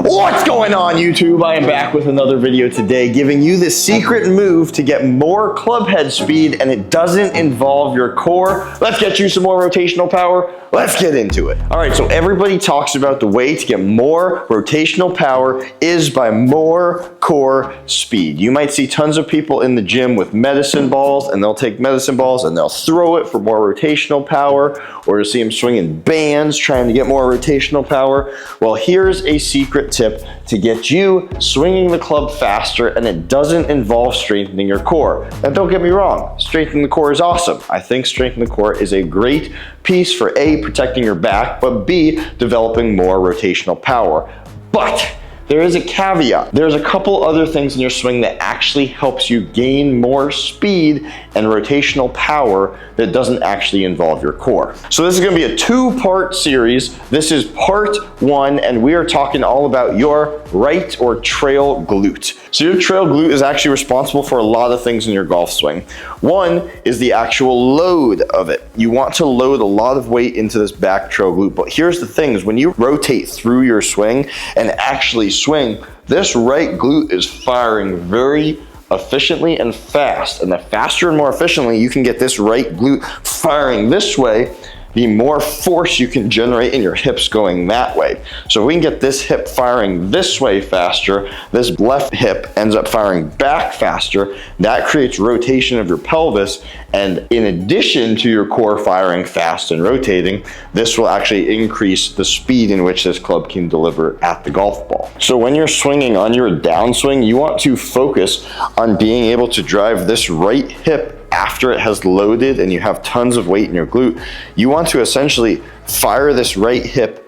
What's going on, YouTube? I am back with another video today, giving you the secret move to get more club head speed, and it doesn't involve your core. Let's get you some more rotational power. Let's get into it. All right, so everybody talks about the way to get more rotational power is by more core speed. You might see tons of people in the gym with medicine balls, and they'll take medicine balls and they'll throw it for more rotational power, or you'll see them swinging bands trying to get more rotational power. Well, here's a secret tip to get you swinging the club faster, and it doesn't involve strengthening your core. Now, don't get me wrong, strengthening the core is awesome. I think strengthening the core is a great piece for A, protecting your back, but B, developing more rotational power. But there is a caveat. There's a couple other things in your swing that actually helps you gain more speed and rotational power that doesn't actually involve your core. So this is gonna be a two-part series. This is part one, and we are talking all about your right or trail glute. So your trail glute is actually responsible for a lot of things in your golf swing. One is the actual load of it. You want to load a lot of weight into this back trail glute, but here's the thing, is when you rotate through your swing and actually swing, this right glute is firing very efficiently and fast. And the faster and more efficiently you can get this right glute firing this way, the more force you can generate in your hips going that way. So if we can get this hip firing this way faster, this left hip ends up firing back faster, that creates rotation of your pelvis, and in addition to your core firing fast and rotating, this will actually increase the speed in which this club can deliver at the golf ball. So when you're swinging on your downswing, you want to focus on being able to drive this right hip after it has loaded and you have tons of weight in your glute. You want to essentially fire this right hip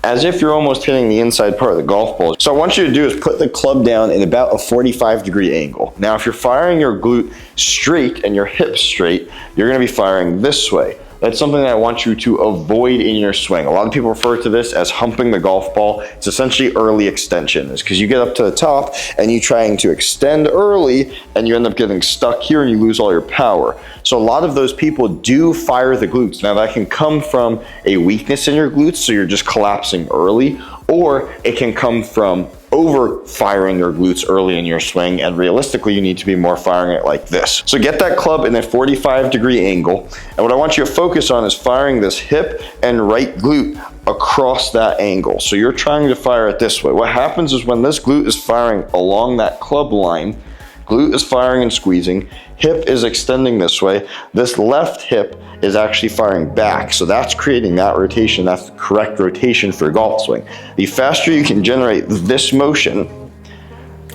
as if you're almost hitting the inside part of the golf ball. So what I want you to do is put the club down in about a 45-degree angle. Now, if you're firing your glute straight and your hip straight, you're gonna be firing this way. That's something that I want you to avoid in your swing. A lot of people refer to this as humping the golf ball. It's essentially early extension. It's because you get up to the top and you're trying to extend early and you end up getting stuck here and you lose all your power. So a lot of those people do fire the glutes. Now that can come from a weakness in your glutes, so you're just collapsing early, or it can come from over firing your glutes early in your swing, and realistically you need to be more firing it like this. So get that club in a 45-degree angle, and what I want you to focus on is firing this hip and right glute across that angle. So you're trying to fire it this way. What happens is when this glute is firing along that club line, glute is firing and squeezing, hip is extending this way, this left hip is actually firing back. So that's creating that rotation. That's the correct rotation for a golf swing. The faster you can generate this motion,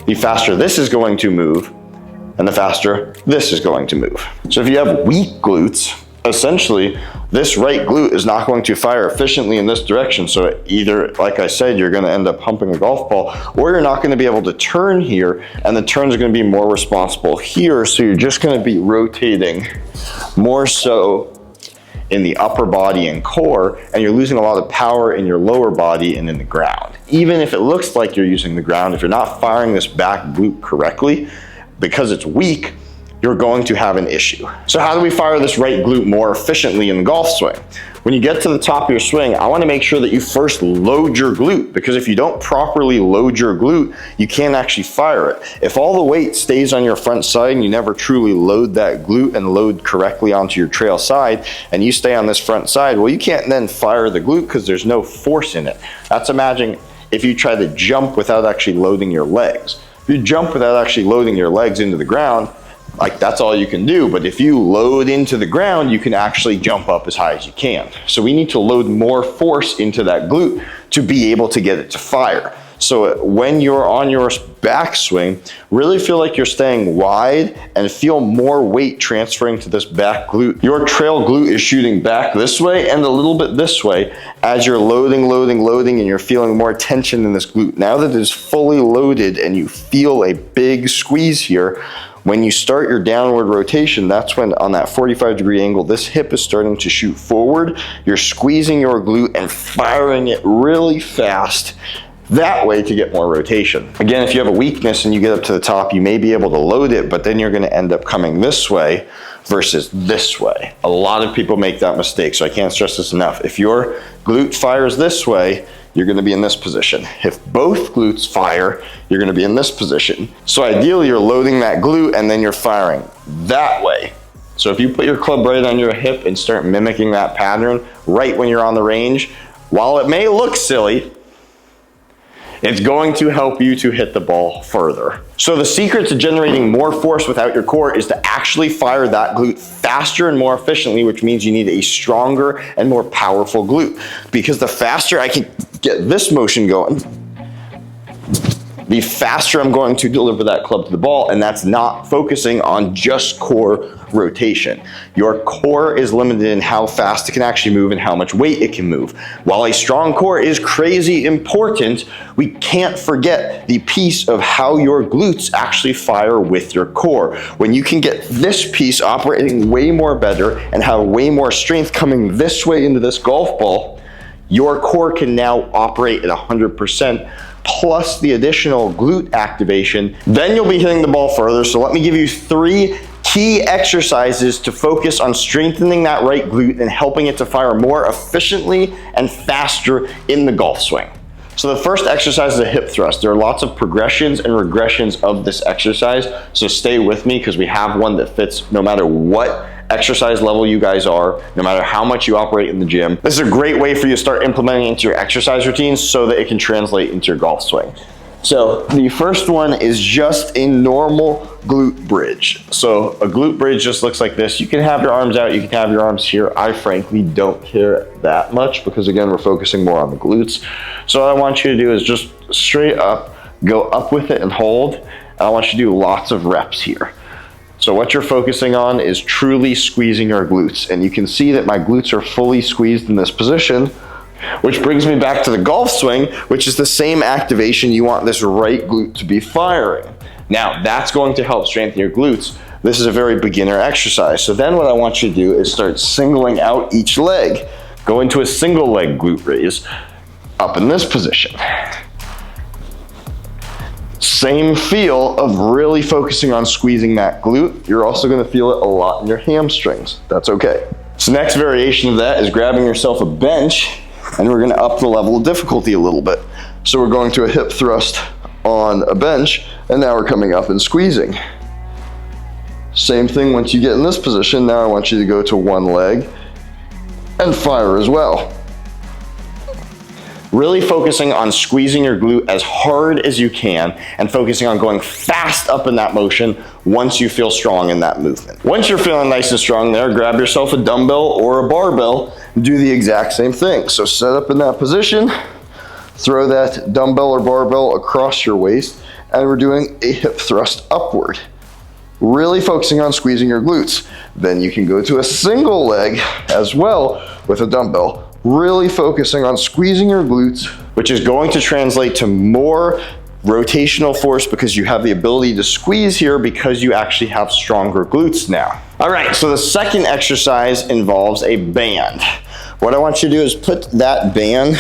the faster this is going to move, and the faster this is going to move. So if you have weak glutes, essentially this right glute is not going to fire efficiently in this direction. So either, like I said, you're going to end up humping a golf ball, or you're not going to be able to turn here, and the turns are going to be more responsible here. So you're just going to be rotating more so in the upper body and core, and you're losing a lot of power in your lower body and in the ground. Even if it looks like you're using the ground, if you're not firing this back glute correctly, because it's weak, you're going to have an issue. So how do we fire this right glute more efficiently in the golf swing? When you get to the top of your swing, I want to make sure that you first load your glute, because if you don't properly load your glute, you can't actually fire it. If all the weight stays on your front side and you never truly load that glute and load correctly onto your trail side, and you stay on this front side, well, you can't then fire the glute because there's no force in it. That's imagine if you try to jump without actually loading your legs. If you jump without actually loading your legs into the ground, like that's all you can do. But if you load into the ground, you can actually jump up as high as you can. So we need to load more force into that glute to be able to get it to fire. So when you're on your backswing, really feel like you're staying wide and feel more weight transferring to this back glute. Your trail glute is shooting back this way and a little bit this way as you're loading, and you're feeling more tension in this glute. Now that it is fully loaded and you feel a big squeeze here, when you start your downward rotation, that's when on that 45-degree angle, this hip is starting to shoot forward. You're squeezing your glute and firing it really fast that way to get more rotation. Again, if you have a weakness and you get up to the top, you may be able to load it, but then you're going to end up coming this way versus this way. A lot of people make that mistake, so I can't stress this enough. If your glute fires this way, you're gonna be in this position. If both glutes fire, you're gonna be in this position. So ideally, you're loading that glute and then you're firing that way. So if you put your club right on your hip and start mimicking that pattern right when you're on the range, while it may look silly, it's going to help you to hit the ball further. So the secret to generating more force without your core is to actually fire that glute faster and more efficiently, which means you need a stronger and more powerful glute. Because the faster I can get this motion going, the faster I'm going to deliver that club to the ball, and that's not focusing on just core rotation. Your core is limited in how fast it can actually move and how much weight it can move. While a strong core is crazy important, we can't forget the piece of how your glutes actually fire with your core. When you can get this piece operating way more better and have way more strength coming this way into this golf ball, your core can now operate at 100%. Plus the additional glute activation, then you'll be hitting the ball further. So let me give you 3 key exercises to focus on strengthening that right glute and helping it to fire more efficiently and faster in the golf swing. So the first exercise is a hip thrust. There are lots of progressions and regressions of this exercise, so stay with me because we have one that fits no matter what exercise level you guys are, no matter how much you operate in the gym. This is a great way for you to start implementing into your exercise routines so that it can translate into your golf swing. So the first one is just a normal glute bridge. So a glute bridge just looks like this. You can have your arms out, you can have your arms here. I frankly don't care that much because again, we're focusing more on the glutes. So what I want you to do is just straight up, go up with it and hold. And I want you to do lots of reps here. So what you're focusing on is truly squeezing your glutes. And you can see that my glutes are fully squeezed in this position, which brings me back to the golf swing, which is the same activation. You want this right glute to be firing. Now, that's going to help strengthen your glutes. This is a very beginner exercise. So then what I want you to do is start singling out each leg. Go into a single leg glute raise up in this position. Same feel of really focusing on squeezing that glute. You're also gonna feel it a lot in your hamstrings. That's okay. So next variation of that is grabbing yourself a bench and we're gonna up the level of difficulty a little bit. So we're going to a hip thrust on a bench and now we're coming up and squeezing. Same thing once you get in this position. Now I want you to go to one leg and fire as well. Really focusing on squeezing your glute as hard as you can and focusing on going fast up in that motion once you feel strong in that movement. Once you're feeling nice and strong there, grab yourself a dumbbell or a barbell and do the exact same thing. So set up in that position, throw that dumbbell or barbell across your waist, and we're doing a hip thrust upward. Really focusing on squeezing your glutes. Then you can go to a single leg as well with a dumbbell. Really focusing on squeezing your glutes, which is going to translate to more rotational force because you have the ability to squeeze here because you actually have stronger glutes now. All right, so the second exercise involves a band. What I want you to do is put that band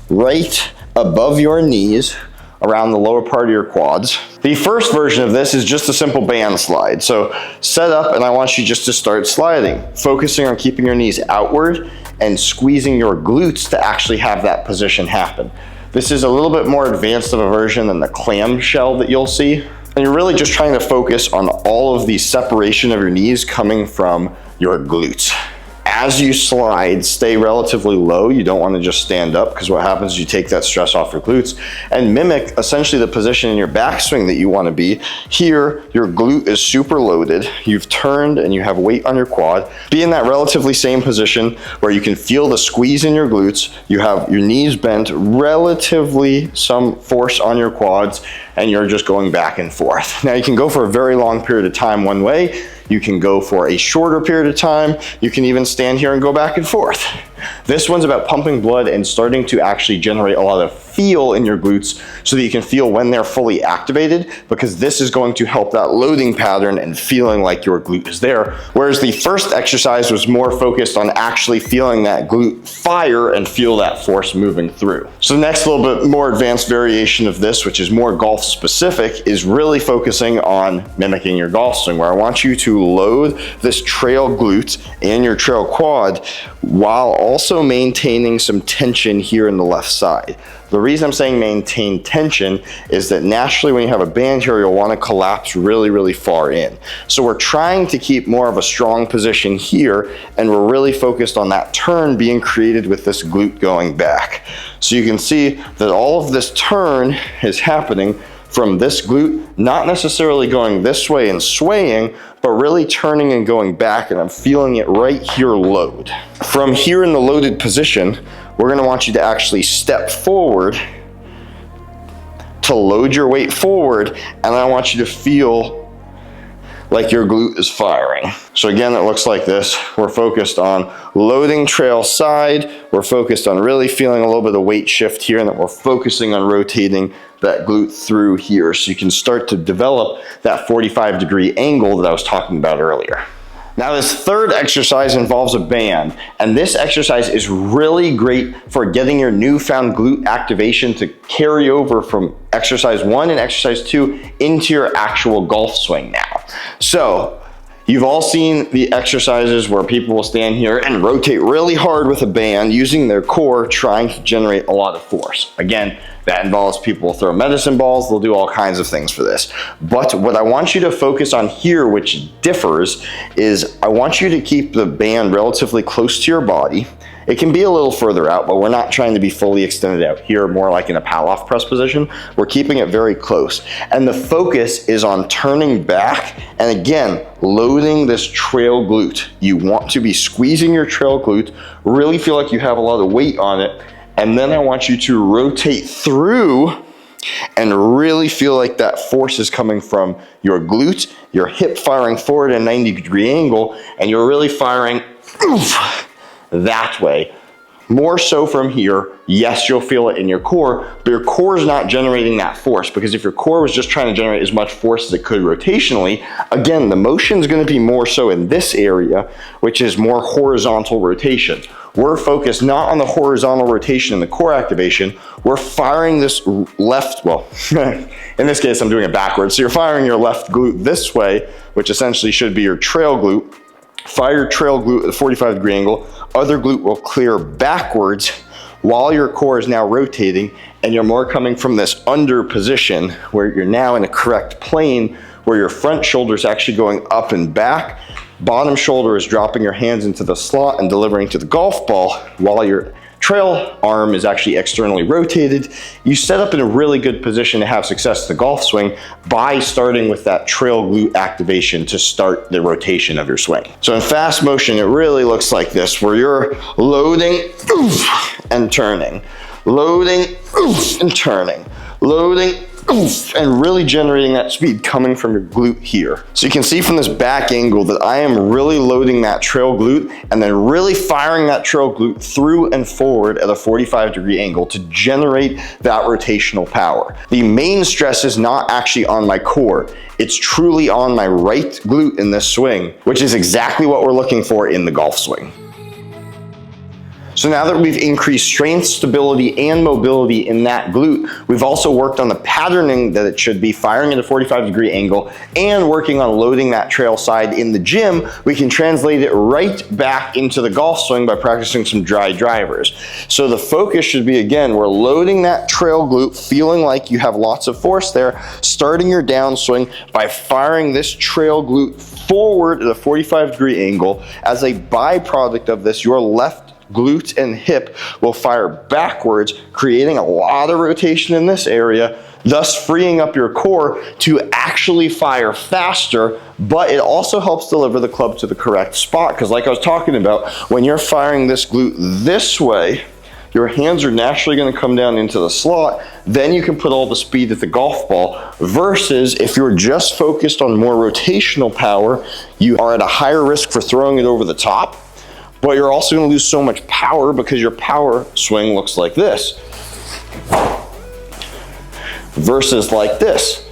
right above your knees around the lower part of your quads. The first version of this is just a simple band slide. So set up and I want you just to start sliding, focusing on keeping your knees outward and squeezing your glutes to actually have that position happen. This is a little bit more advanced of a version than the clamshell that you'll see. And you're really just trying to focus on all of the separation of your knees coming from your glutes. As you slide, stay relatively low. You don't want to just stand up because what happens is you take that stress off your glutes and mimic essentially the position in your backswing that you want to be. Here, your glute is super loaded. You've turned and you have weight on your quad. Be in that relatively same position where you can feel the squeeze in your glutes. You have your knees bent, relatively some force on your quads, and you're just going back and forth. Now you can go for a very long period of time one way. You can go for a shorter period of time. You can even stand here and go back and forth. This one's about pumping blood and starting to actually generate a lot of feel in your glutes so that you can feel when they're fully activated, because this is going to help that loading pattern and feeling like your glute is there. Whereas the first exercise was more focused on actually feeling that glute fire and feel that force moving through. So the next little bit more advanced variation of this, which is more golf specific, is really focusing on mimicking your golf swing, where I want you to load this trail glute and your trail quad while also maintaining some tension here in the left side. The reason I'm saying maintain tension is that naturally when you have a band here, you'll want to collapse really, really far in. So we're trying to keep more of a strong position here, and we're really focused on that turn being created with this glute going back. So you can see that all of this turn is happening from this glute, not necessarily going this way and swaying, but really turning and going back, and I'm feeling it right here load. From here in the loaded position, we're gonna want you to actually step forward to load your weight forward, and I want you to feel like your glute is firing. So again, it looks like this. We're focused on loading trail side. We're focused on really feeling a little bit of weight shift here, and then we're focusing on rotating that glute through here so you can start to develop that 45-degree angle that I was talking about earlier. Now this third exercise involves a band, and this exercise is really great for getting your newfound glute activation to carry over from exercise 1 and exercise 2 into your actual golf swing now. So you've all seen the exercises where people will stand here and rotate really hard with a band using their core, trying to generate a lot of force. Again, that involves people throw medicine balls, they'll do all kinds of things for this. But what I want you to focus on here, which differs, is I want you to keep the band relatively close to your body. It can be a little further out, but we're not trying to be fully extended out here, more like in a Palloff press position. We're keeping it very close. And the focus is on turning back and again, loading this trail glute. You want to be squeezing your trail glute, really feel like you have a lot of weight on it, and then I want you to rotate through and really feel like that force is coming from your glute, your hip firing forward at a 90-degree angle, and you're really firing that way. More so from here. Yes, you'll feel it in your core, but your core is not generating that force, because if your core was just trying to generate as much force as it could rotationally, again, the motion is going to be more so in this area, which is more horizontal rotation. We're focused not on the horizontal rotation and the core activation. We're firing this left, well, in this case, I'm doing it backwards. So you're firing your left glute this way, which essentially should be your trail glute. Fire your trail glute at a 45-degree angle. Other glute will clear backwards while your core is now rotating, and you're more coming from this under position where you're now in a correct plane where your front shoulder is actually going up and back. Bottom shoulder is dropping your hands into the slot and delivering to the golf ball while your trail arm is actually externally rotated. You set up in a really good position to have success in the golf swing by starting with that trail glute activation to start the rotation of your swing. So in fast motion, it really looks like this, where you're loading and turning, loading and turning, loading and really generating that speed coming from your glute here. So you can see from this back angle that I am really loading that trail glute and then really firing that trail glute through and forward at a 45-degree angle to generate that rotational power. The main stress is not actually on my core. It's truly on my right glute in this swing, which is exactly what we're looking for in the golf swing. So now that we've increased strength, stability, and mobility in that glute, we've also worked on the patterning that it should be, firing at a 45-degree angle, and working on loading that trail side in the gym. We can translate it right back into the golf swing by practicing some dry drivers. So the focus should be, again, we're loading that trail glute, feeling like you have lots of force there, starting your downswing by firing this trail glute forward at a 45-degree angle. As a byproduct of this, your left glute and hip will fire backwards, creating a lot of rotation in this area, thus freeing up your core to actually fire faster. But it also helps deliver the club to the correct spot, because like I was talking about, when you're firing this glute this way, your hands are naturally going to come down into the slot. Then you can put all the speed at the golf ball, versus if you're just focused on more rotational power, you are at a higher risk for throwing it over the top. But you're also going to lose so much power because your power swing looks like this versus like this.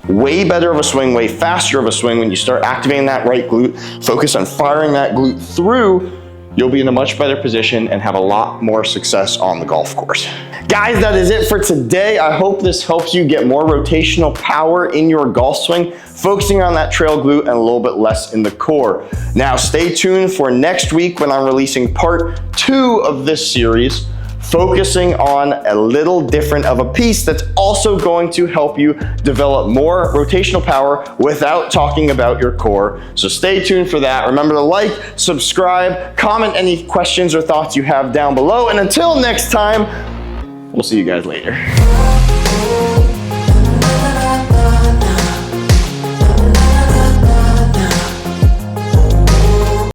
Way better of a swing, way faster of a swing when you start activating that right glute, focus on firing that glute through, you'll be in a much better position and have a lot more success on the golf course. Guys, that is it for today. I hope this helps you get more rotational power in your golf swing, focusing on that trail glute and a little bit less in the core. Now, stay tuned for next week when I'm releasing part 2 of this series, focusing on a little different of a piece that's also going to help you develop more rotational power without talking about your core. So stay tuned for that. Remember to like, subscribe, comment any questions or thoughts you have down below. And until next time, we'll see you guys later.